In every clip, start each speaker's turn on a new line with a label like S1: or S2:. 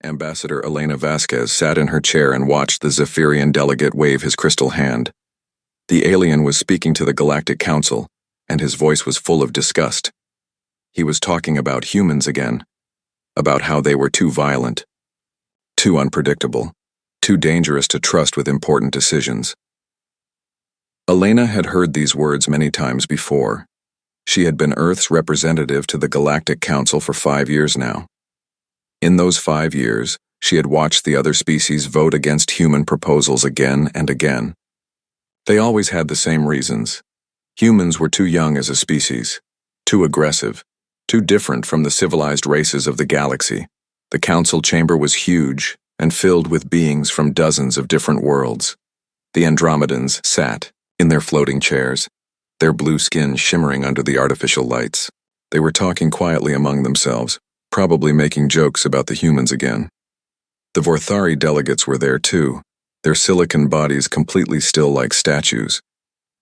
S1: Ambassador Elena Vasquez sat in her chair and watched the Zephyrian delegate wave his crystal hand. The alien was speaking to the Galactic Council, and his voice was full of disgust. He was talking about humans again, about how they were too violent, too unpredictable, too dangerous to trust with important decisions. Elena had heard these words many times before. She had been Earth's representative to the Galactic Council for 5 years now. In those 5 years, she had watched the other species vote against human proposals again and again. They always had the same reasons. Humans were too young as a species, too aggressive, too different from the civilized races of the galaxy. The council chamber was huge and filled with beings from dozens of different worlds. The Andromedans sat in their floating chairs, their blue skin shimmering under the artificial lights. They were talking quietly among themselves, probably making jokes about the humans again. The Vorthari delegates were there too, their silicon bodies completely still like statues.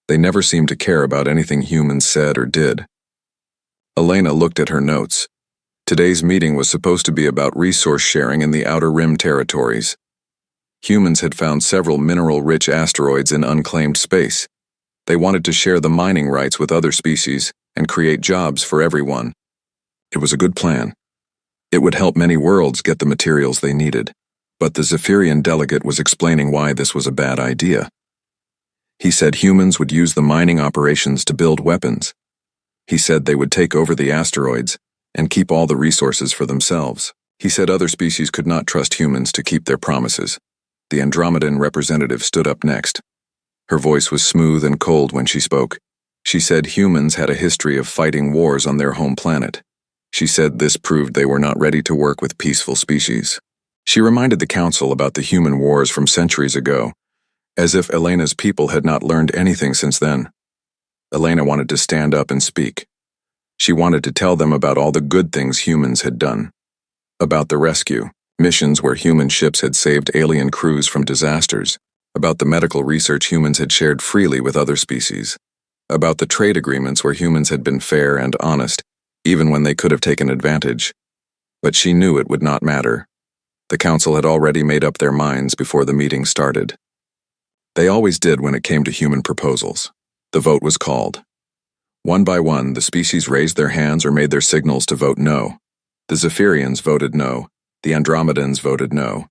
S1: They never seemed to care about anything humans said or did. Elena looked at her notes. Today's meeting was supposed to be about resource sharing in the Outer Rim territories. Humans had found several mineral-rich asteroids in unclaimed space. They wanted to share the mining rights with other species and create jobs for everyone. It was a good plan. It would help many worlds get the materials they needed. But the Zephyrian delegate was explaining why this was a bad idea. He said humans would use the mining operations to build weapons. He said they would take over the asteroids and keep all the resources for themselves. He said other species could not trust humans to keep their promises. The Andromedan representative stood up next. Her voice was smooth and cold when she spoke. She said humans had a history of fighting wars on their home planet. She said this proved they were not ready to work with peaceful species. She reminded the council about the human wars from centuries ago, as if Elena's people had not learned anything since then. Elena wanted to stand up and speak. She wanted to tell them about all the good things humans had done. About the rescue, missions where human ships had saved alien crews from disasters. About the medical research humans had shared freely with other species. About the trade agreements where humans had been fair and honest, even when they could have taken advantage. But she knew it would not matter. The council had already made up their minds before the meeting started. They always did when it came to human proposals. The vote was called. One by one, the species raised their hands or made their signals to vote no. The Zephyrians voted no. The Andromedans voted no.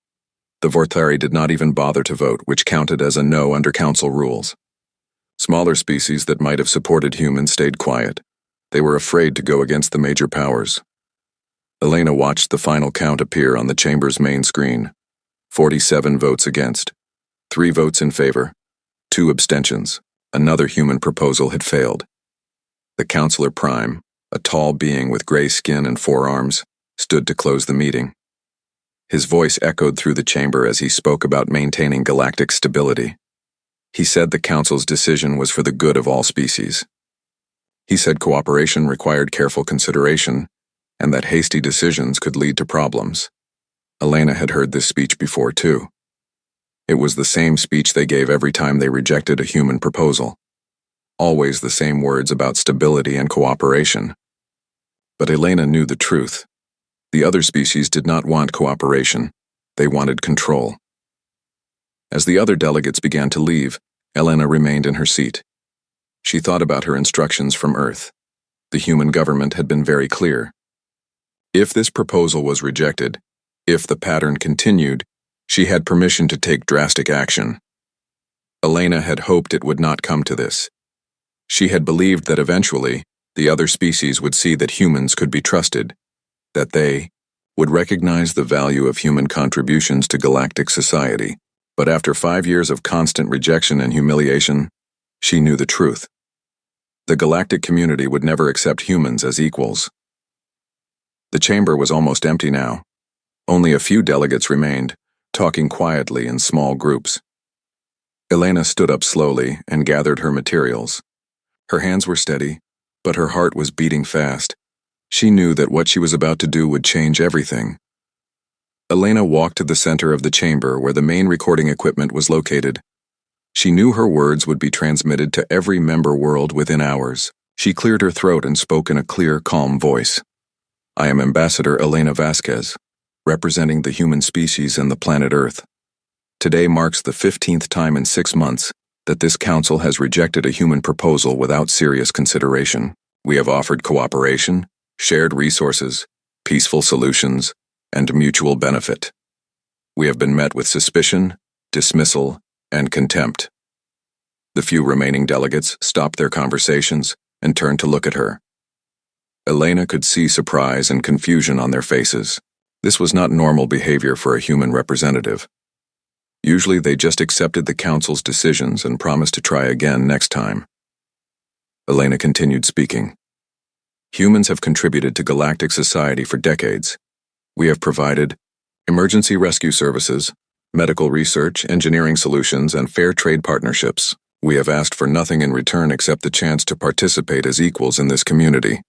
S1: The Vorthari did not even bother to vote, which counted as a no under council rules. Smaller species that might have supported humans stayed quiet. They were afraid to go against the major powers. Elena watched the final count appear on the chamber's main screen. 47 votes against, 3 votes in favor, 2 abstentions. Another human proposal had failed. The Counselor Prime, a tall being with gray skin and 4 arms, stood to close the meeting. His voice echoed through the chamber as he spoke about maintaining galactic stability. He said the Council's decision was for the good of all species. He said cooperation required careful consideration, and that hasty decisions could lead to problems. Elena had heard this speech before, too. It was the same speech they gave every time they rejected a human proposal. Always the same words about stability and cooperation. But Elena knew the truth. The other species did not want cooperation. They wanted control. As the other delegates began to leave, Elena remained in her seat. She thought about her instructions from Earth. The human government had been very clear. If this proposal was rejected, if the pattern continued, she had permission to take drastic action. Elena had hoped it would not come to this. She had believed that eventually, the other species would see that humans could be trusted, that they would recognize the value of human contributions to galactic society. But after 5 years of constant rejection and humiliation, she knew the truth. The galactic community would never accept humans as equals. The chamber was almost empty now. Only a few delegates remained, talking quietly in small groups. Elena stood up slowly and gathered her materials. Her hands were steady, but her heart was beating fast. She knew that what she was about to do would change everything. Elena walked to the center of the chamber where the main recording equipment was located. She knew her words would be transmitted to every member world within hours. She cleared her throat and spoke in a clear, calm voice. I am Ambassador Elena Vasquez. representing the human species and the planet Earth. Today marks the 15th time in 6 months that this council has rejected a human proposal without serious consideration. We have offered cooperation, shared resources, peaceful solutions, and mutual benefit. We have been met with suspicion, dismissal, and contempt. The few remaining delegates stopped their conversations and turned to look at her. Elena could see surprise and confusion on their faces. This was not normal behavior for a human representative. Usually they just accepted the council's decisions and promised to try again next time. Elena continued speaking. Humans have contributed to galactic society for decades. We have provided emergency rescue services, medical research, engineering solutions, and fair trade partnerships. We have asked for nothing in return except the chance to participate as equals in this community.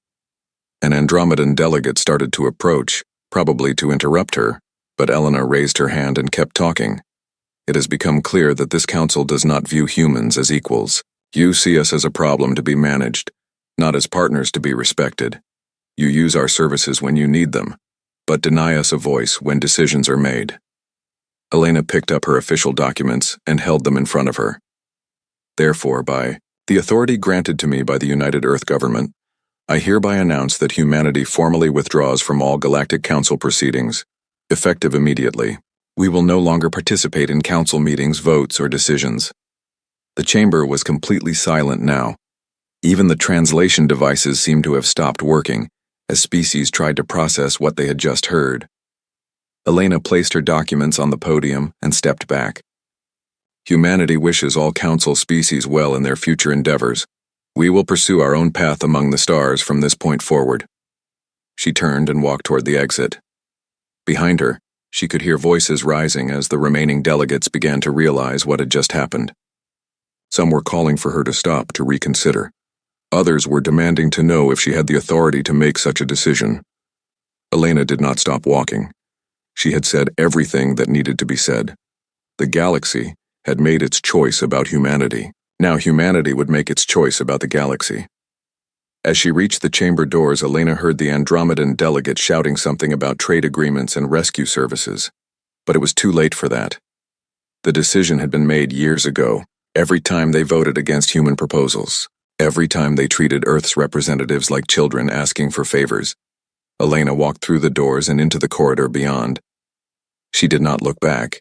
S1: An Andromedan delegate started to approach, probably to interrupt her, but Elena raised her hand and kept talking. It has become clear that this council does not view humans as equals. You see us as a problem to be managed, not as partners to be respected. You use our services when you need them, but deny us a voice when decisions are made. Elena picked up her official documents and held them in front of her. Therefore, by the authority granted to me by the United Earth Government, I hereby announce that humanity formally withdraws from all Galactic Council proceedings, effective immediately. We will no longer participate in council meetings, votes, or decisions. The chamber was completely silent now. Even the translation devices seemed to have stopped working, as species tried to process what they had just heard. Elena placed her documents on the podium and stepped back. Humanity wishes all council species well in their future endeavors. We will pursue our own path among the stars from this point forward. She turned and walked toward the exit. Behind her, she could hear voices rising as the remaining delegates began to realize what had just happened. Some were calling for her to stop, to reconsider. Others were demanding to know if she had the authority to make such a decision. Elena did not stop walking. She had said everything that needed to be said. The galaxy had made its choice about humanity. Now humanity would make its choice about the galaxy. As she reached the chamber doors, Elena heard the Andromedan delegate shouting something about trade agreements and rescue services. But it was too late for that. The decision had been made years ago, every time they voted against human proposals, every time they treated Earth's representatives like children asking for favors. Elena walked through the doors and into the corridor beyond. She did not look back.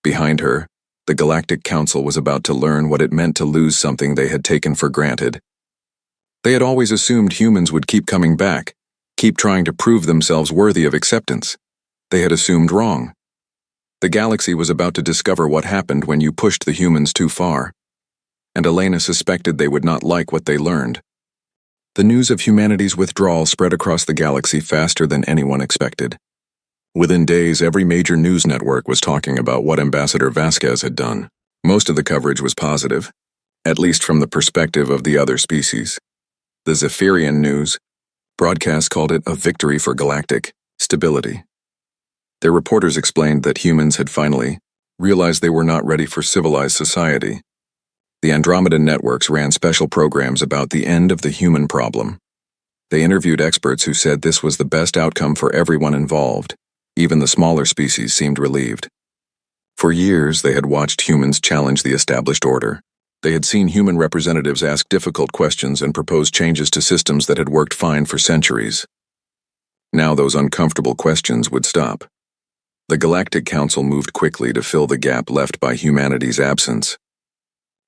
S1: Behind her, the Galactic Council was about to learn what it meant to lose something they had taken for granted. They had always assumed humans would keep coming back, keep trying to prove themselves worthy of acceptance. They had assumed wrong. The galaxy was about to discover what happened when you pushed the humans too far, and Elena suspected they would not like what they learned. The news of humanity's withdrawal spread across the galaxy faster than anyone expected. Within days, every major news network was talking about what Ambassador Vasquez had done. Most of the coverage was positive, at least from the perspective of the other species. The Zephyrian news broadcast called it a victory for galactic stability. Their reporters explained that humans had finally realized they were not ready for civilized society. The Andromedan networks ran special programs about the end of the human problem. They interviewed experts who said this was the best outcome for everyone involved. Even the smaller species seemed relieved. For years, they had watched humans challenge the established order. They had seen human representatives ask difficult questions and propose changes to systems that had worked fine for centuries. Now those uncomfortable questions would stop. The Galactic Council moved quickly to fill the gap left by humanity's absence.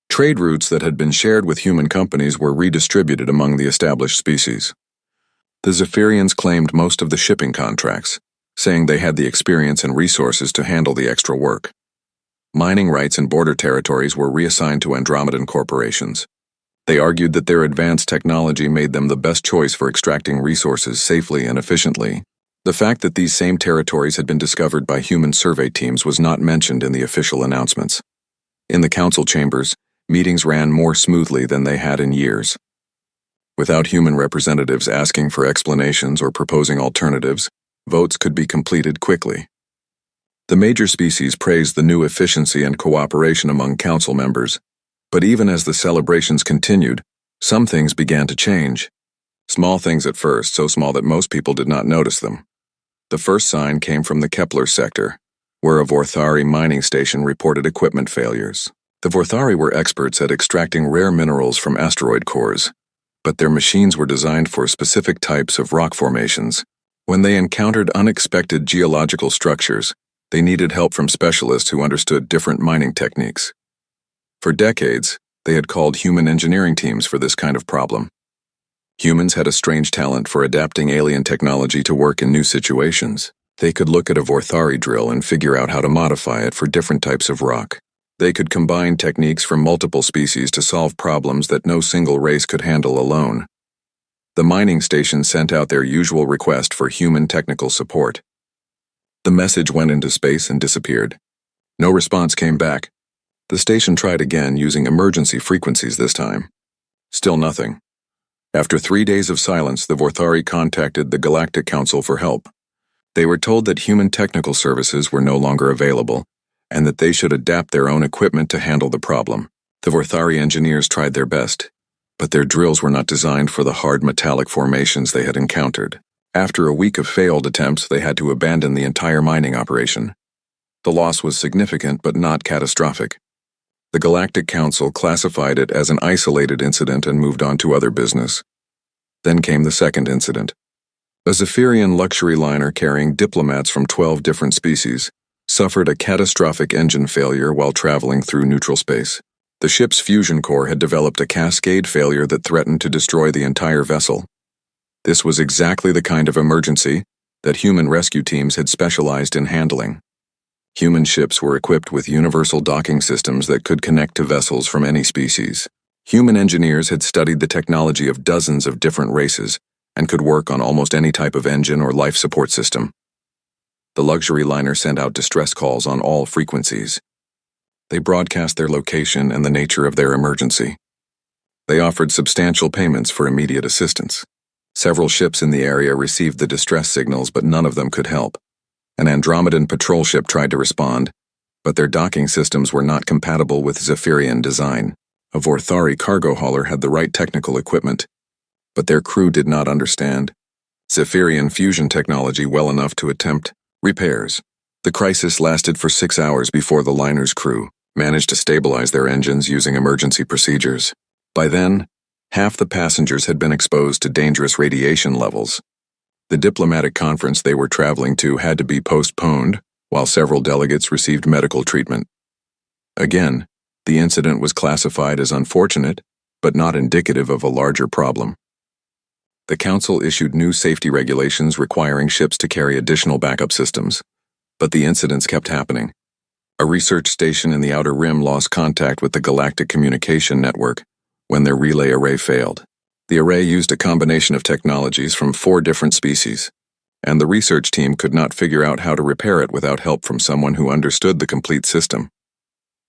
S1: Trade routes that had been shared with human companies were redistributed among the established species. The Zephyrians claimed most of the shipping contracts, saying they had the experience and resources to handle the extra work. Mining rights and border territories were reassigned to Andromedan corporations. They argued that their advanced technology made them the best choice for extracting resources safely and efficiently. The fact that these same territories had been discovered by human survey teams was not mentioned in the official announcements. In the council chambers, meetings ran more smoothly than they had in years. Without human representatives asking for explanations or proposing alternatives, votes could be completed quickly. The major species praised the new efficiency and cooperation among council members, but even as the celebrations continued, some things began to change. Small things at first, so small that most people did not notice them. The first sign came from the Kepler sector, where a Vorthari mining station reported equipment failures. The Vorthari were experts at extracting rare minerals from asteroid cores, but their machines were designed for specific types of rock formations. When they encountered unexpected geological structures, they needed help from specialists who understood different mining techniques. For decades, they had called human engineering teams for this kind of problem. Humans had a strange talent for adapting alien technology to work in new situations. They could look at a Vorthari drill and figure out how to modify it for different types of rock. They could combine techniques from multiple species to solve problems that no single race could handle alone. The mining station sent out their usual request for human technical support. The message went into space and disappeared. No response came back. The station tried again using emergency frequencies this time. Still nothing. After 3 days of silence, the Vorthari contacted the Galactic Council for help. They were told that human technical services were no longer available, and that they should adapt their own equipment to handle the problem. The Vorthari engineers tried their best, but their drills were not designed for the hard metallic formations they had encountered. After a week of failed attempts, they had to abandon the entire mining operation. The loss was significant but not catastrophic. The Galactic Council classified it as an isolated incident and moved on to other business. Then came the second incident. A Zephyrian luxury liner carrying diplomats from 12 different species suffered a catastrophic engine failure while traveling through neutral space. The ship's fusion core had developed a cascade failure that threatened to destroy the entire vessel. This was exactly the kind of emergency that human rescue teams had specialized in handling. Human ships were equipped with universal docking systems that could connect to vessels from any species. Human engineers had studied the technology of dozens of different races and could work on almost any type of engine or life support system. The luxury liner sent out distress calls on all frequencies. They broadcast their location and the nature of their emergency. They offered substantial payments for immediate assistance. Several ships in the area received the distress signals, but none of them could help. An Andromedan patrol ship tried to respond, but their docking systems were not compatible with Zephyrian design. A Vorthari cargo hauler had the right technical equipment, but their crew did not understand Zephyrian fusion technology well enough to attempt repairs. The crisis lasted for 6 hours before the liner's crew managed to stabilize their engines using emergency procedures. By then, half the passengers had been exposed to dangerous radiation levels. The diplomatic conference they were traveling to had to be postponed, while several delegates received medical treatment. Again, the incident was classified as unfortunate, but not indicative of a larger problem. The Council issued new safety regulations requiring ships to carry additional backup systems, but the incidents kept happening. A research station in the Outer Rim lost contact with the Galactic Communication Network when their relay array failed. The array used a combination of technologies from 4 different species, and the research team could not figure out how to repair it without help from someone who understood the complete system.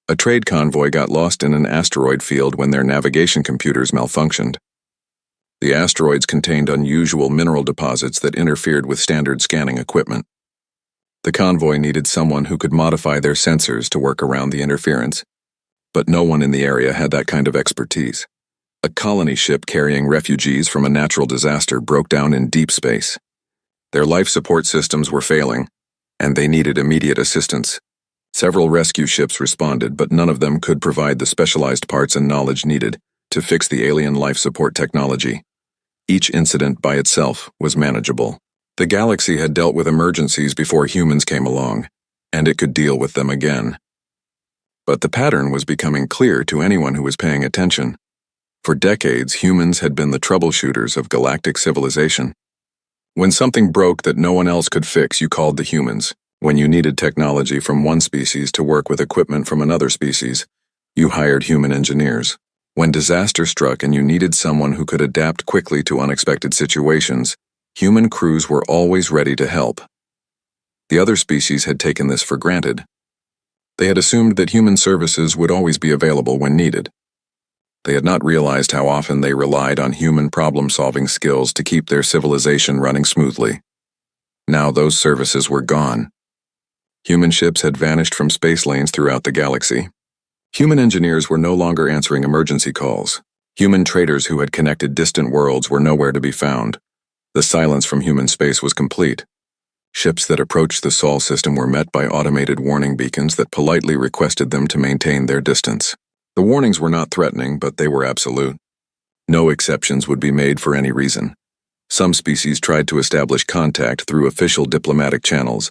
S1: A trade convoy got lost in an asteroid field when their navigation computers malfunctioned. The asteroids contained unusual mineral deposits that interfered with standard scanning equipment. The convoy needed someone who could modify their sensors to work around the interference, but no one in the area had that kind of expertise. A colony ship carrying refugees from a natural disaster broke down in deep space. Their life support systems were failing, and they needed immediate assistance. Several rescue ships responded, but none of them could provide the specialized parts and knowledge needed to fix the alien life support technology. Each incident by itself was manageable. The galaxy had dealt with emergencies before humans came along, and it could deal with them again. But the pattern was becoming clear to anyone who was paying attention. For decades, humans had been the troubleshooters of galactic civilization. When something broke that no one else could fix, you called the humans. When you needed technology from one species to work with equipment from another species, you hired human engineers. When disaster struck and you needed someone who could adapt quickly to unexpected situations, human crews were always ready to help. The other species had taken this for granted. They had assumed that human services would always be available when needed. They had not realized how often they relied on human problem-solving skills to keep their civilization running smoothly. Now those services were gone. Human ships had vanished from space lanes throughout the galaxy. Human engineers were no longer answering emergency calls. Human traders who had connected distant worlds were nowhere to be found. The silence from human space was complete. Ships that approached the Sol system were met by automated warning beacons that politely requested them to maintain their distance. The warnings were not threatening, but they were absolute. No exceptions would be made for any reason. Some species tried to establish contact through official diplomatic channels,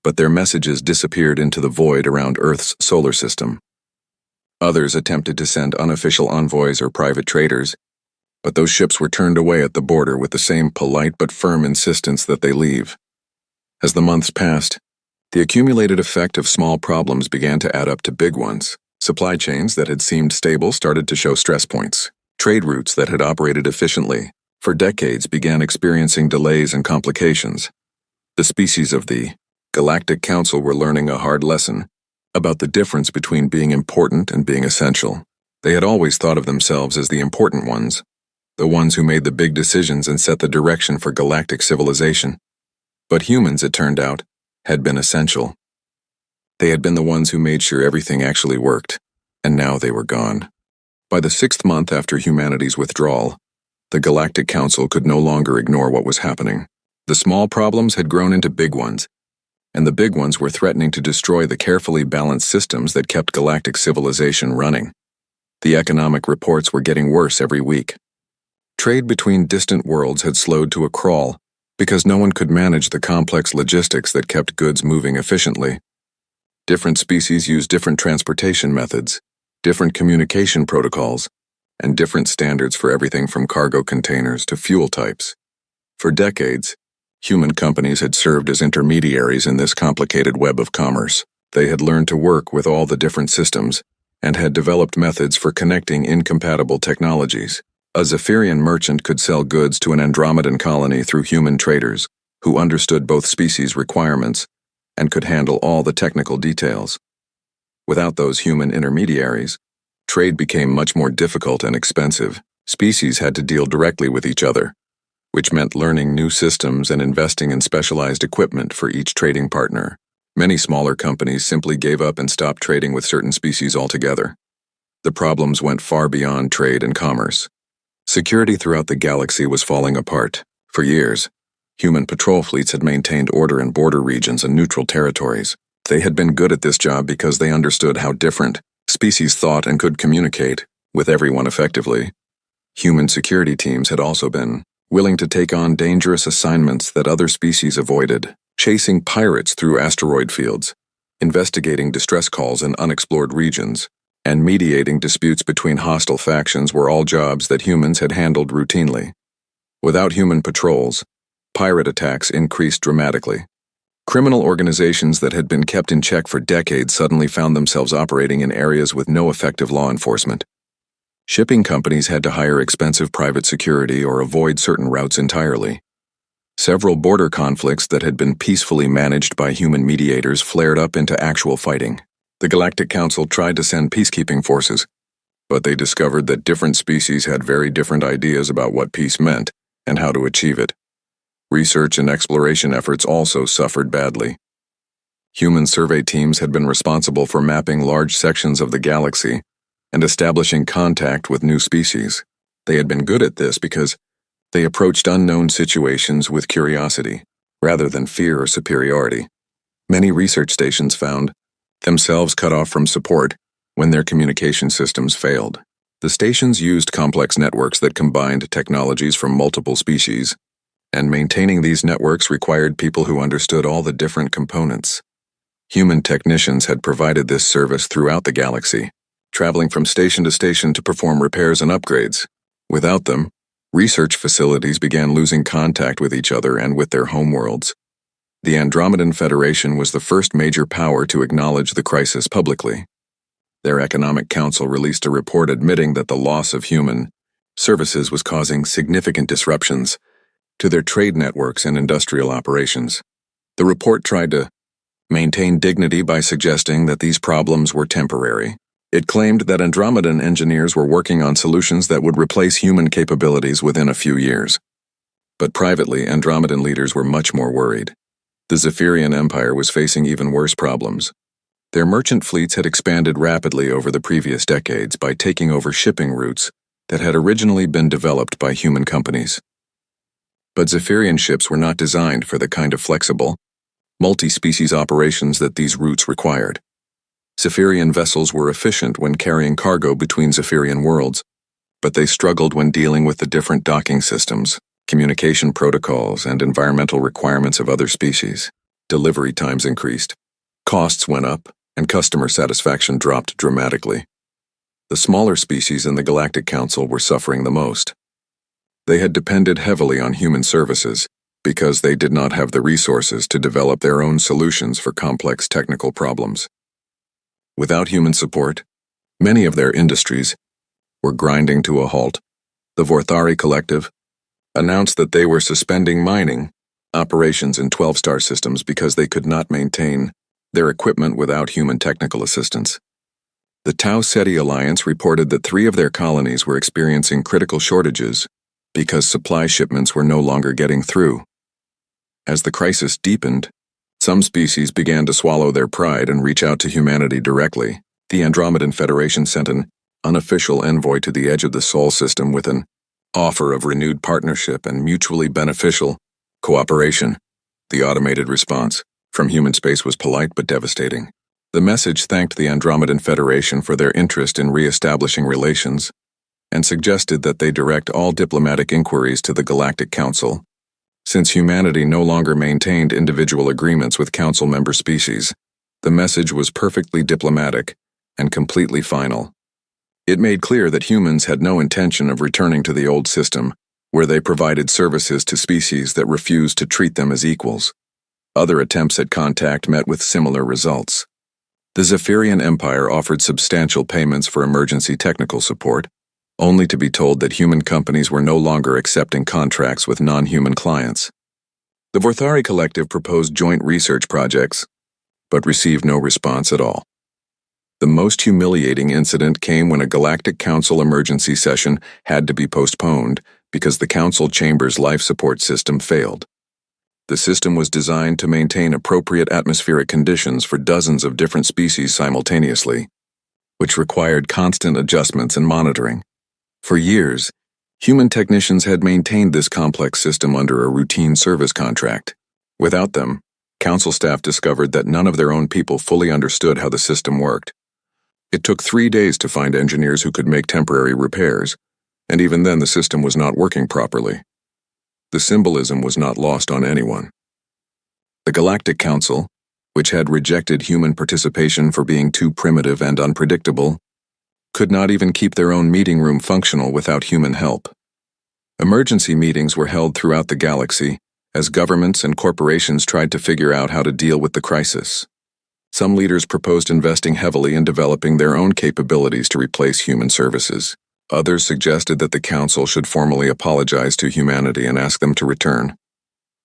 S1: but their messages disappeared into the void around Earth's solar system. Others attempted to send unofficial envoys or private traders, but those ships were turned away at the border with the same polite but firm insistence that they leave. As the months passed, the accumulated effect of small problems began to add up to big ones. Supply chains that had seemed stable started to show stress points. Trade routes that had operated efficiently for decades began experiencing delays and complications. The species of the Galactic Council were learning a hard lesson about the difference between being important and being essential. They had always thought of themselves as the important ones, the ones who made the big decisions and set the direction for galactic civilization. But humans, it turned out, had been essential. They had been the ones who made sure everything actually worked, and now they were gone. By the 6th month after humanity's withdrawal, the Galactic Council could no longer ignore what was happening. The small problems had grown into big ones, and the big ones were threatening to destroy the carefully balanced systems that kept galactic civilization running. The economic reports were getting worse every week. Trade between distant worlds had slowed to a crawl because no one could manage the complex logistics that kept goods moving efficiently. Different species used different transportation methods, different communication protocols, and different standards for everything from cargo containers to fuel types. For decades, human companies had served as intermediaries in this complicated web of commerce. They had learned to work with all the different systems and had developed methods for connecting incompatible technologies. A Zephyrian merchant could sell goods to an Andromedan colony through human traders who understood both species' requirements and could handle all the technical details. Without those human intermediaries, trade became much more difficult and expensive. Species had to deal directly with each other, which meant learning new systems and investing in specialized equipment for each trading partner. Many smaller companies simply gave up and stopped trading with certain species altogether. The problems went far beyond trade and commerce. Security throughout the galaxy was falling apart. For years, human patrol fleets had maintained order in border regions and neutral territories. They had been good at this job because they understood how different species thought and could communicate with everyone effectively. Human security teams had also been willing to take on dangerous assignments that other species avoided, chasing pirates through asteroid fields, investigating distress calls in unexplored regions, and mediating disputes between hostile factions were all jobs that humans had handled routinely. Without human patrols, pirate attacks increased dramatically. Criminal organizations that had been kept in check for decades suddenly found themselves operating in areas with no effective law enforcement. Shipping companies had to hire expensive private security or avoid certain routes entirely. Several border conflicts that had been peacefully managed by human mediators flared up into actual fighting. The Galactic Council tried to send peacekeeping forces, but they discovered that different species had very different ideas about what peace meant and how to achieve it. Research and exploration efforts also suffered badly. Human survey teams had been responsible for mapping large sections of the galaxy and establishing contact with new species. They had been good at this because they approached unknown situations with curiosity, rather than fear or superiority. Many research stations found themselves cut off from support when their communication systems failed. The stations used complex networks that combined technologies from multiple species, and maintaining these networks required people who understood all the different components. Human technicians had provided this service throughout the galaxy, traveling from station to station to perform repairs and upgrades. Without them, research facilities began losing contact with each other and with their homeworlds. The Andromedan Federation was the first major power to acknowledge the crisis publicly. Their Economic Council released a report admitting that the loss of human services was causing significant disruptions to their trade networks and industrial operations. The report tried to maintain dignity by suggesting that these problems were temporary. It claimed that Andromedan engineers were working on solutions that would replace human capabilities within a few years. But privately, Andromedan leaders were much more worried. The Zephyrian Empire was facing even worse problems. Their merchant fleets had expanded rapidly over the previous decades by taking over shipping routes that had originally been developed by human companies. But Zephyrian ships were not designed for the kind of flexible, multi-species operations that these routes required. Zephyrian vessels were efficient when carrying cargo between Zephyrian worlds, but they struggled when dealing with the different docking systems, communication protocols, and environmental requirements of other species. Delivery times increased, costs went up, and customer satisfaction dropped dramatically. The smaller species in the Galactic Council were suffering the most. They had depended heavily on human services because they did not have the resources to develop their own solutions for complex technical problems. Without human support, many of their industries were grinding to a halt. The Vorthari Collective announced that they were suspending mining operations in 12-star systems because they could not maintain their equipment without human technical assistance. The Tau Ceti Alliance reported that 3 of their colonies were experiencing critical shortages because supply shipments were no longer getting through. As the crisis deepened, some species began to swallow their pride and reach out to humanity directly. The Andromedan Federation sent an unofficial envoy to the edge of the Sol system with an offer of renewed partnership and mutually beneficial cooperation. The automated response from human space was polite but devastating. The message thanked the Andromedan Federation for their interest in re-establishing relations and suggested that they direct all diplomatic inquiries to the Galactic Council. Since humanity no longer maintained individual agreements with Council member species, the message was perfectly diplomatic and completely final. It made clear that humans had no intention of returning to the old system, where they provided services to species that refused to treat them as equals. Other attempts at contact met with similar results. The Zephyrian Empire offered substantial payments for emergency technical support, only to be told that human companies were no longer accepting contracts with non-human clients. The Vorthari Collective proposed joint research projects, but received no response at all. The most humiliating incident came when a Galactic Council emergency session had to be postponed because the Council Chamber's life support system failed. The system was designed to maintain appropriate atmospheric conditions for dozens of different species simultaneously, which required constant adjustments and monitoring. For years, human technicians had maintained this complex system under a routine service contract. Without them, Council staff discovered that none of their own people fully understood how the system worked. It took 3 days to find engineers who could make temporary repairs, and even then the system was not working properly. The symbolism was not lost on anyone. The Galactic Council, which had rejected human participation for being too primitive and unpredictable, could not even keep their own meeting room functional without human help. Emergency meetings were held throughout the galaxy as governments and corporations tried to figure out how to deal with the crisis. Some leaders proposed investing heavily in developing their own capabilities to replace human services. Others suggested that the Council should formally apologize to humanity and ask them to return.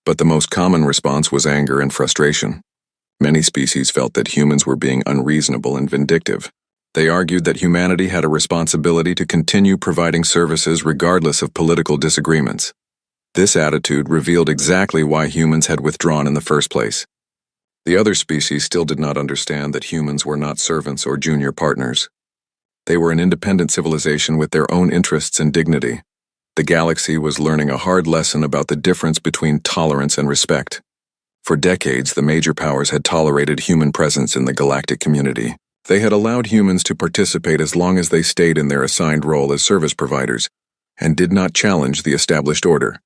S1: But the most common response was anger and frustration. Many species felt that humans were being unreasonable and vindictive. They argued that humanity had a responsibility to continue providing services regardless of political disagreements. This attitude revealed exactly why humans had withdrawn in the first place. The other species still did not understand that humans were not servants or junior partners. They were an independent civilization with their own interests and dignity. The galaxy was learning a hard lesson about the difference between tolerance and respect. For decades, the major powers had tolerated human presence in the galactic community. They had allowed humans to participate as long as they stayed in their assigned role as service providers, and did not challenge the established order.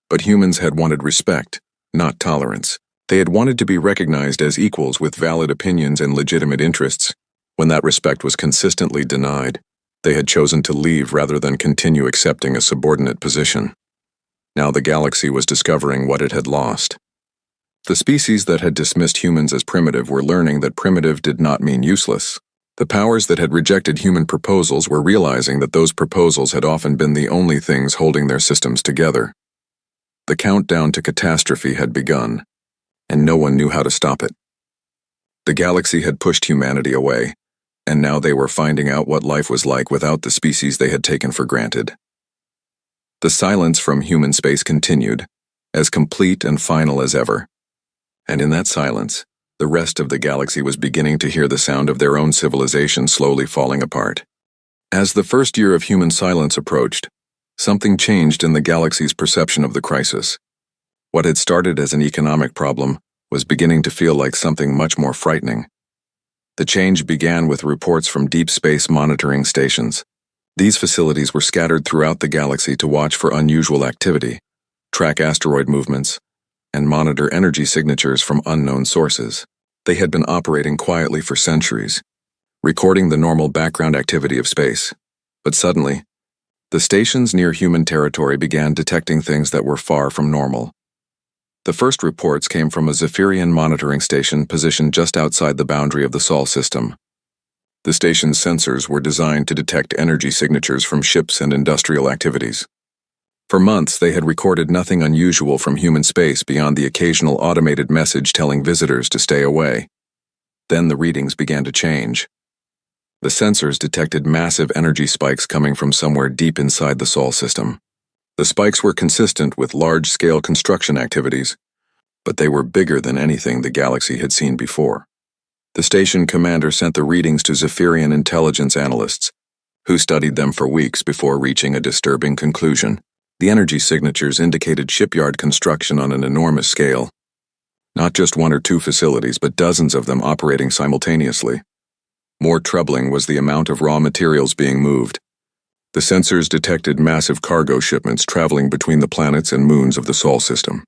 S1: But humans had wanted respect, not tolerance. They had wanted to be recognized as equals with valid opinions and legitimate interests. When that respect was consistently denied, they had chosen to leave rather than continue accepting a subordinate position. Now the galaxy was discovering what it had lost. The species that had dismissed humans as primitive were learning that primitive did not mean useless. The powers that had rejected human proposals were realizing that those proposals had often been the only things holding their systems together. The countdown to catastrophe had begun, and no one knew how to stop it. The galaxy had pushed humanity away, and now they were finding out what life was like without the species they had taken for granted. The silence from human space continued, as complete and final as ever. And in that silence, the rest of the galaxy was beginning to hear the sound of their own civilization slowly falling apart. As the first year of human silence approached, something changed in the galaxy's perception of the crisis. What had started as an economic problem was beginning to feel like something much more frightening. The change began with reports from deep space monitoring stations. These facilities were scattered throughout the galaxy to watch for unusual activity, track asteroid movements, and monitor energy signatures from unknown sources. They had been operating quietly for centuries, recording the normal background activity of space. But suddenly, the stations near human territory began detecting things that were far from normal. The first reports came from a Zephyrian monitoring station positioned just outside the boundary of the Sol system. The station's sensors were designed to detect energy signatures from ships and industrial activities. For months, they had recorded nothing unusual from human space beyond the occasional automated message telling visitors to stay away. Then the readings began to change. The sensors detected massive energy spikes coming from somewhere deep inside the Sol system. The spikes were consistent with large-scale construction activities, but they were bigger than anything the galaxy had seen before. The station commander sent the readings to Zephyrian intelligence analysts, who studied them for weeks before reaching a disturbing conclusion. The energy signatures indicated shipyard construction on an enormous scale. Not just one or two facilities, but dozens of them operating simultaneously. More troubling was the amount of raw materials being moved. The sensors detected massive cargo shipments traveling between the planets and moons of the Sol system.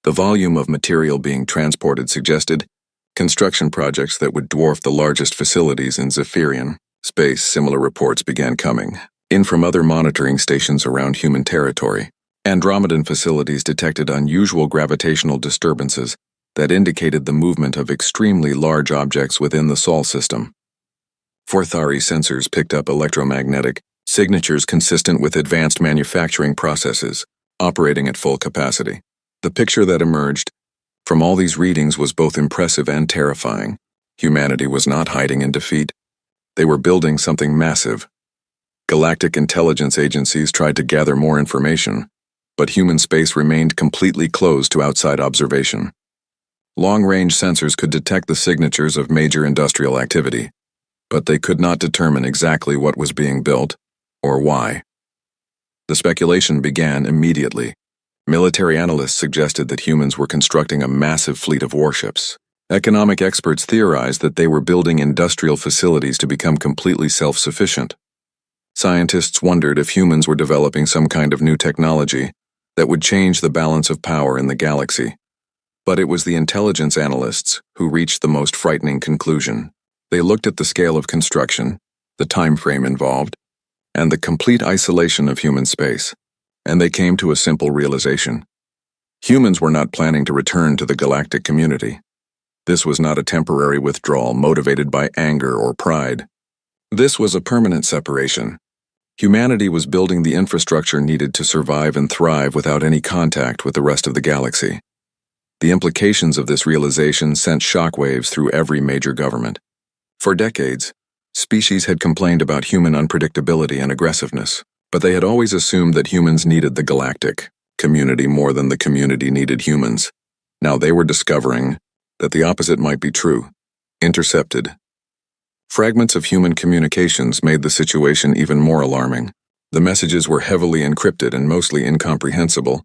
S1: The volume of material being transported suggested construction projects that would dwarf the largest facilities in Zephyrian space. Similar reports began coming in from other monitoring stations around human territory. Andromedan facilities detected unusual gravitational disturbances that indicated the movement of extremely large objects within the Sol system. Forthari sensors picked up electromagnetic signatures consistent with advanced manufacturing processes, operating at full capacity. The picture that emerged from all these readings was both impressive and terrifying. Humanity was not hiding in defeat. They were building something massive. Galactic intelligence agencies tried to gather more information, but human space remained completely closed to outside observation. Long-range sensors could detect the signatures of major industrial activity, but they could not determine exactly what was being built or why. The speculation began immediately. Military analysts suggested that humans were constructing a massive fleet of warships. Economic experts theorized that they were building industrial facilities to become completely self-sufficient. Scientists wondered if humans were developing some kind of new technology that would change the balance of power in the galaxy. But it was the intelligence analysts who reached the most frightening conclusion. They looked at the scale of construction, the time frame involved, and the complete isolation of human space, and they came to a simple realization. Humans were not planning to return to the galactic community. This was not a temporary withdrawal motivated by anger or pride. This was a permanent separation. Humanity was building the infrastructure needed to survive and thrive without any contact with the rest of the galaxy. The implications of this realization sent shockwaves through every major government. For decades, species had complained about human unpredictability and aggressiveness, but they had always assumed that humans needed the galactic community more than the community needed humans. Now they were discovering that the opposite might be true. Intercepted fragments of human communications made the situation even more alarming. The messages were heavily encrypted and mostly incomprehensible,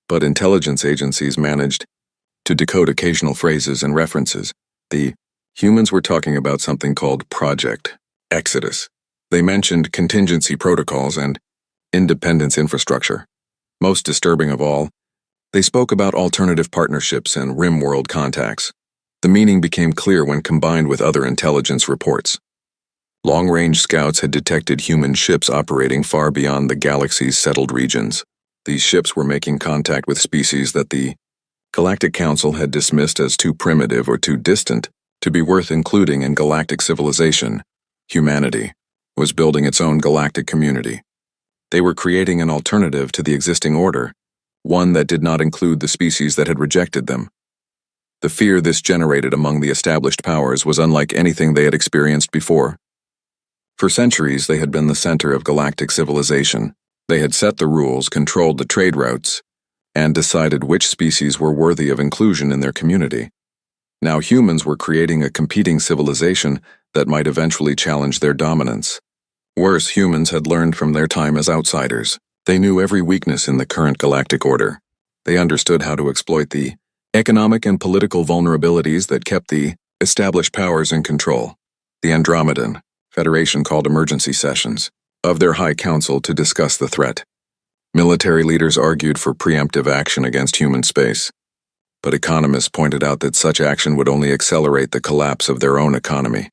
S1: but intelligence agencies managed to decode occasional phrases and references. The humans were talking about something called Project Exodus. They mentioned contingency protocols and independence infrastructure. Most disturbing of all, they spoke about alternative partnerships and rim-world contacts. The meaning became clear when combined with other intelligence reports. Long-range scouts had detected human ships operating far beyond the galaxy's settled regions. These ships were making contact with species that the Galactic Council had dismissed as too primitive or too distant to be worth including in galactic civilization. Humanity was building its own galactic community. They were creating an alternative to the existing order, one that did not include the species that had rejected them. The fear this generated among the established powers was unlike anything they had experienced before. For centuries, they had been the center of galactic civilization. They had set the rules, controlled the trade routes, and decided which species were worthy of inclusion in their community. Now humans were creating a competing civilization that might eventually challenge their dominance. Worse, humans had learned from their time as outsiders. They knew every weakness in the current galactic order. They understood how to exploit the economic and political vulnerabilities that kept the established powers in control. The Andromedan Federation called emergency sessions of their High Council to discuss the threat. Military leaders argued for preemptive action against human space, but economists pointed out that such action would only accelerate the collapse of their own economy.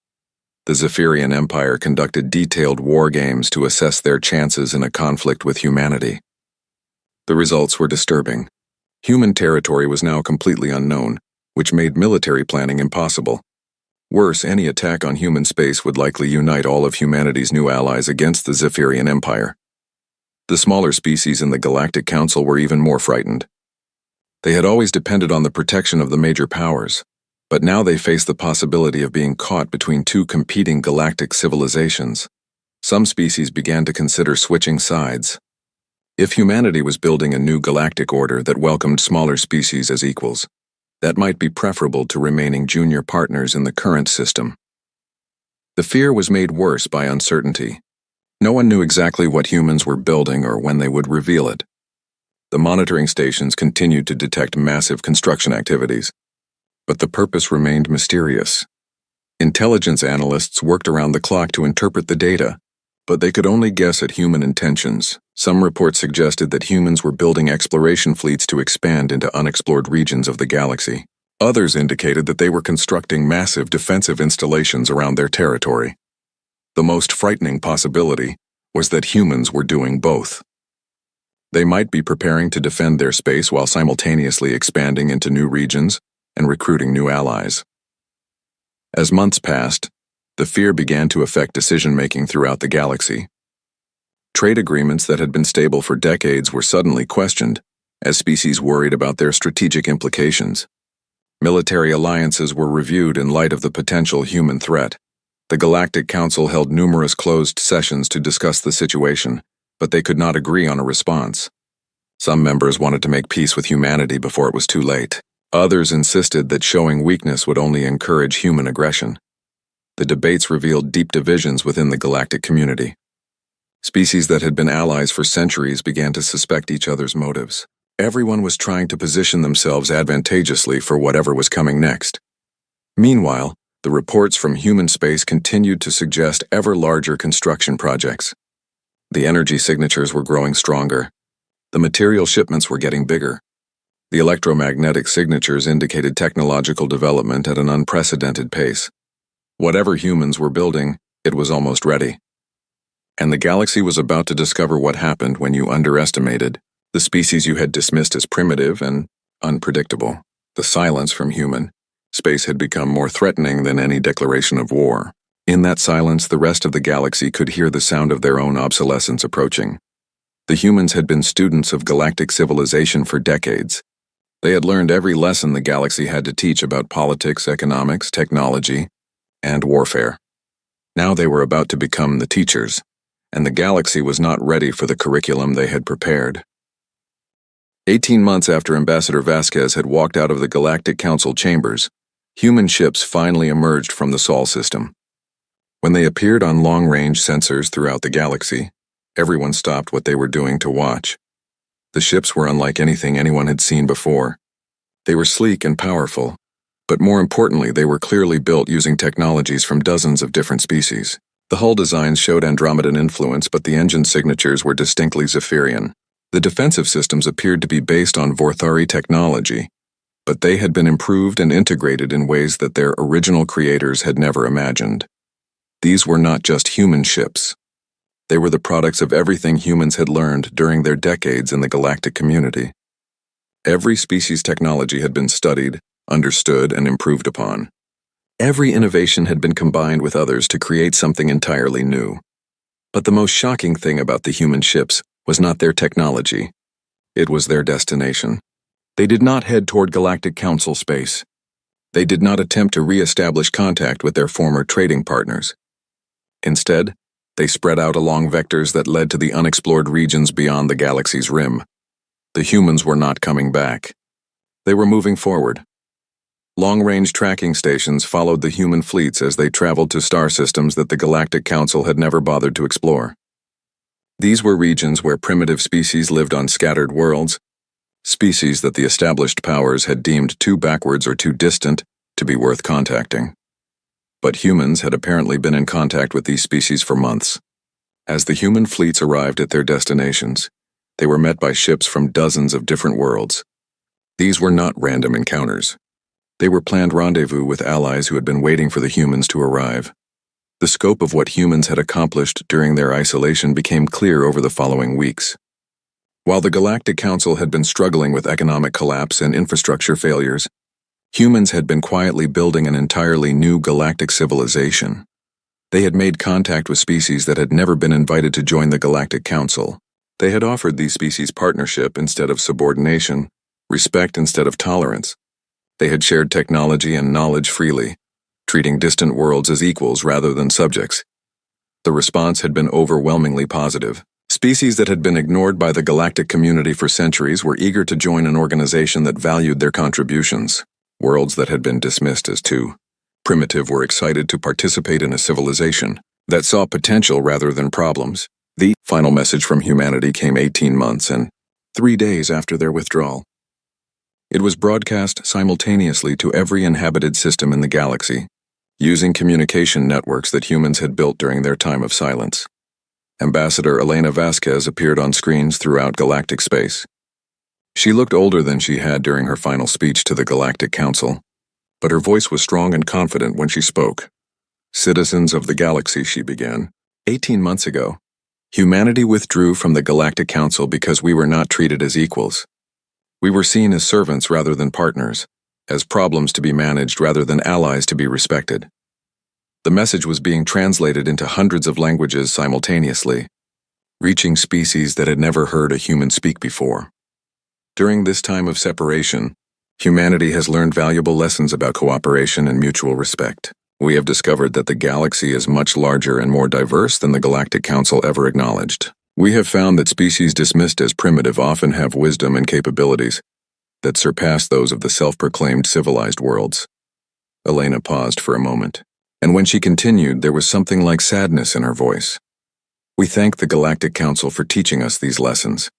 S1: The Zephyrian Empire conducted detailed war games to assess their chances in a conflict with humanity. The results were disturbing. Human territory was now completely unknown, which made military planning impossible. Worse, any attack on human space would likely unite all of humanity's new allies against the Zephyrian Empire. The smaller species in the Galactic Council were even more frightened. They had always depended on the protection of the major powers, but now they faced the possibility of being caught between two competing galactic civilizations. Some species began to consider switching sides. If humanity was building a new galactic order that welcomed smaller species as equals, that might be preferable to remaining junior partners in the current system. The fear was made worse by uncertainty. No one knew exactly what humans were building or when they would reveal it. The monitoring stations continued to detect massive construction activities, but the purpose remained mysterious. Intelligence analysts worked around the clock to interpret the data, but they could only guess at human intentions. Some reports suggested that humans were building exploration fleets to expand into unexplored regions of the galaxy. Others indicated that they were constructing massive defensive installations around their territory. The most frightening possibility was that humans were doing both. They might be preparing to defend their space while simultaneously expanding into new regions and recruiting new allies. As months passed, the fear began to affect decision-making throughout the galaxy. Trade agreements that had been stable for decades were suddenly questioned, as species worried about their strategic implications. Military alliances were reviewed in light of the potential human threat. The Galactic Council held numerous closed sessions to discuss the situation, but they could not agree on a response. Some members wanted to make peace with humanity before it was too late. Others insisted that showing weakness would only encourage human aggression. The debates revealed deep divisions within the galactic community. Species that had been allies for centuries began to suspect each other's motives. Everyone was trying to position themselves advantageously for whatever was coming next. Meanwhile, the reports from human space continued to suggest ever larger construction projects. The energy signatures were growing stronger. The material shipments were getting bigger. The electromagnetic signatures indicated technological development at an unprecedented pace. Whatever humans were building, it was almost ready. And the galaxy was about to discover what happened when you underestimated the species you had dismissed as primitive and unpredictable. The silence from human space had become more threatening than any declaration of war. In that silence, the rest of the galaxy could hear the sound of their own obsolescence approaching. The humans had been students of galactic civilization for decades. They had learned every lesson the galaxy had to teach about politics, economics, technology, and warfare. Now they were about to become the teachers, and the galaxy was not ready for the curriculum they had prepared. 18 months after Ambassador Vasquez had walked out of the Galactic Council chambers, human ships finally emerged from the Sol system. When they appeared on long-range sensors throughout the galaxy, everyone stopped what they were doing to watch. The ships were unlike anything anyone had seen before. They were sleek and powerful, but more importantly, they were clearly built using technologies from dozens of different species. The hull designs showed Andromedan influence, but the engine signatures were distinctly Zephyrian. The defensive systems appeared to be based on Vorthari technology, but they had been improved and integrated in ways that their original creators had never imagined. These were not just human ships. They were the products of everything humans had learned during their decades in the galactic community. Every species' technology had been studied, understood, and improved upon. Every innovation had been combined with others to create something entirely new. But the most shocking thing about the human ships was not their technology. It was their destination. They did not head toward Galactic Council space. They did not attempt to re-establish contact with their former trading partners. Instead, they spread out along vectors that led to the unexplored regions beyond the galaxy's rim. The humans were not coming back. They were moving forward. Long-range tracking stations followed the human fleets as they traveled to star systems that the Galactic Council had never bothered to explore. These were regions where primitive species lived on scattered worlds, species that the established powers had deemed too backwards or too distant to be worth contacting. But humans had apparently been in contact with these species for months. As the human fleets arrived at their destinations, they were met by ships from dozens of different worlds. These were not random encounters. They were planned rendezvous with allies who had been waiting for the humans to arrive. The scope of what humans had accomplished during their isolation became clear over the following weeks. While the Galactic Council had been struggling with economic collapse and infrastructure failures, humans had been quietly building an entirely new galactic civilization. They had made contact with species that had never been invited to join the Galactic Council. They had offered these species partnership instead of subordination, respect instead of tolerance. They had shared technology and knowledge freely, treating distant worlds as equals rather than subjects. The response had been overwhelmingly positive. Species that had been ignored by the galactic community for centuries were eager to join an organization that valued their contributions. Worlds that had been dismissed as too primitive were excited to participate in a civilization that saw potential rather than problems. The final message from humanity came 18 months and 3 days after their withdrawal. It was broadcast simultaneously to every inhabited system in the galaxy, using communication networks that humans had built during their time of silence. Ambassador Elena Vasquez appeared on screens throughout galactic space. She looked older than she had during her final speech to the Galactic Council, but her voice was strong and confident when she spoke. Citizens of the galaxy, she began. 18 months ago, humanity withdrew from the Galactic Council because we were not treated as equals. We were seen as servants rather than partners, as problems to be managed rather than allies to be respected. The message was being translated into hundreds of languages simultaneously, reaching species that had never heard a human speak before. During this time of separation, humanity has learned valuable lessons about cooperation and mutual respect. We have discovered that the galaxy is much larger and more diverse than the Galactic Council ever acknowledged. We have found that species dismissed as primitive often have wisdom and capabilities that surpass those of the self-proclaimed civilized worlds. Elena paused for a moment, and when she continued, there was something like sadness in her voice. We thank the Galactic Council for teaching us these lessons.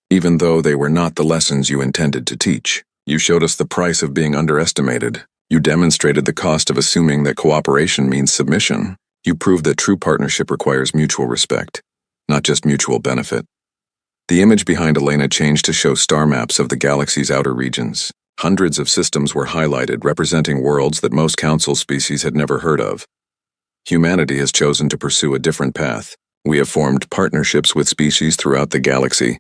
S1: Even though they were not the lessons you intended to teach, you showed us the price of being underestimated. You demonstrated the cost of assuming that cooperation means submission. You proved that true partnership requires mutual respect, not just mutual benefit. The image behind Elena changed to show star maps of the galaxy's outer regions. Hundreds of systems were highlighted, representing worlds that most council species had never heard of. Humanity has chosen to pursue a different path. We have formed partnerships with species throughout the galaxy,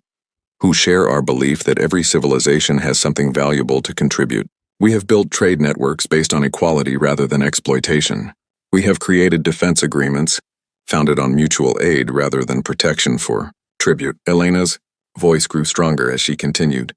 S1: who share our belief that every civilization has something valuable to contribute. We have built trade networks based on equality rather than exploitation. We have created defense agreements founded on mutual aid rather than protection for tribute. Elena's voice grew stronger as she continued.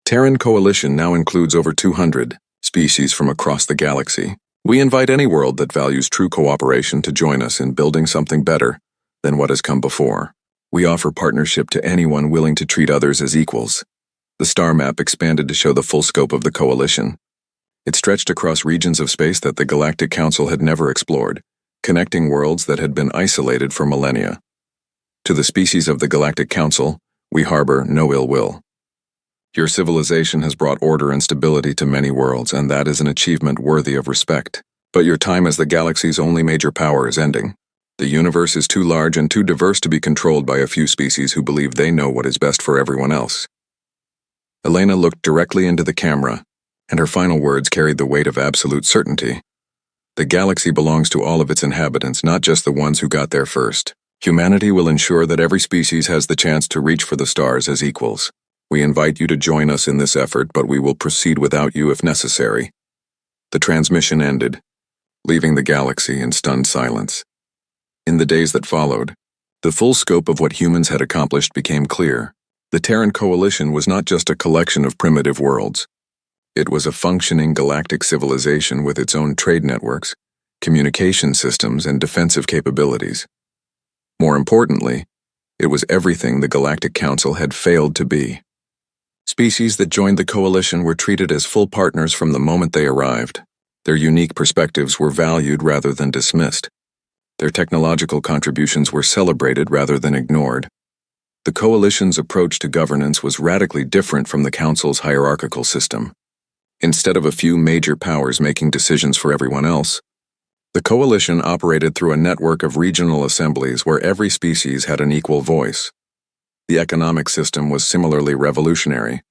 S1: Terran Coalition now includes over 200 species from across the galaxy. We invite any world that values true cooperation to join us in building something better than what has come before. We offer partnership to anyone willing to treat others as equals. The star map expanded to show the full scope of the coalition. It stretched across regions of space that the Galactic Council had never explored, connecting worlds that had been isolated for millennia. To the species of the Galactic Council, we harbor no ill will. Your civilization has brought order and stability to many worlds, and that is an achievement worthy of respect. But your time as the galaxy's only major power is ending. The universe is too large and too diverse to be controlled by a few species who believe they know what is best for everyone else. Elena looked directly into the camera, and her final words carried the weight of absolute certainty. The galaxy belongs to all of its inhabitants, not just the ones who got there first. Humanity will ensure that every species has the chance to reach for the stars as equals. We invite you to join us in this effort, but we will proceed without you if necessary. The transmission ended, leaving the galaxy in stunned silence. In the days that followed, the full scope of what humans had accomplished became clear. The Terran Coalition was not just a collection of primitive worlds. It was a functioning galactic civilization with its own trade networks, communication systems, and defensive capabilities. More importantly, it was everything the Galactic Council had failed to be. Species that joined the coalition were treated as full partners from the moment they arrived. Their unique perspectives were valued rather than dismissed. Their technological contributions were celebrated rather than ignored. The coalition's approach to governance was radically different from the council's hierarchical system. Instead of a few major powers making decisions for everyone else, the coalition operated through a network of regional assemblies where every species had an equal voice. The economic system was similarly revolutionary.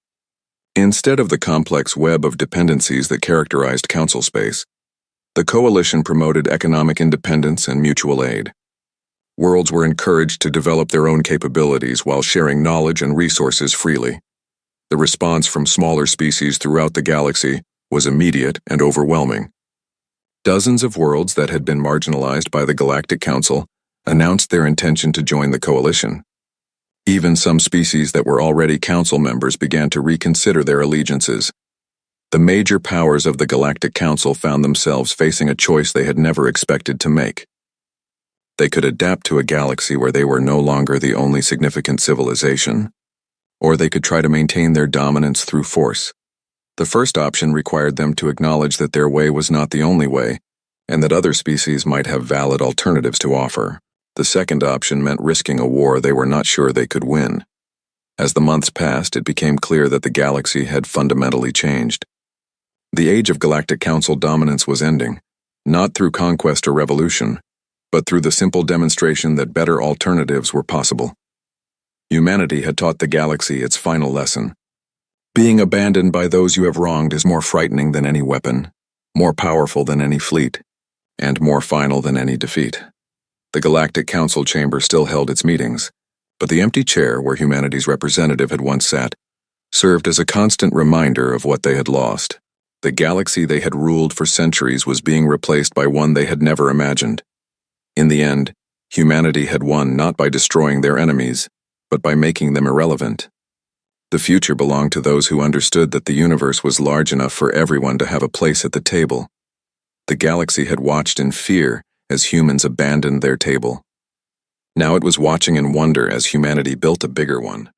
S1: Instead of the complex web of dependencies that characterized council space, the coalition promoted economic independence and mutual aid. Worlds were encouraged to develop their own capabilities while sharing knowledge and resources freely. The response from smaller species throughout the galaxy was immediate and overwhelming. Dozens of worlds that had been marginalized by the Galactic Council announced their intention to join the coalition. Even some species that were already council members began to reconsider their allegiances. The major powers of the Galactic Council found themselves facing a choice they had never expected to make. They could adapt to a galaxy where they were no longer the only significant civilization, or they could try to maintain their dominance through force. The first option required them to acknowledge that their way was not the only way, and that other species might have valid alternatives to offer. The second option meant risking a war they were not sure they could win. As the months passed, it became clear that the galaxy had fundamentally changed. The age of Galactic Council dominance was ending, not through conquest or revolution, but through the simple demonstration that better alternatives were possible. Humanity had taught the galaxy its final lesson. Being abandoned by those you have wronged is more frightening than any weapon, more powerful than any fleet, and more final than any defeat. The Galactic Council chamber still held its meetings, but the empty chair where humanity's representative had once sat served as a constant reminder of what they had lost. The galaxy they had ruled for centuries was being replaced by one they had never imagined. In the end, humanity had won not by destroying their enemies, but by making them irrelevant. The future belonged to those who understood that the universe was large enough for everyone to have a place at the table. The galaxy had watched in fear as humans abandoned their table. Now it was watching in wonder as humanity built a bigger one.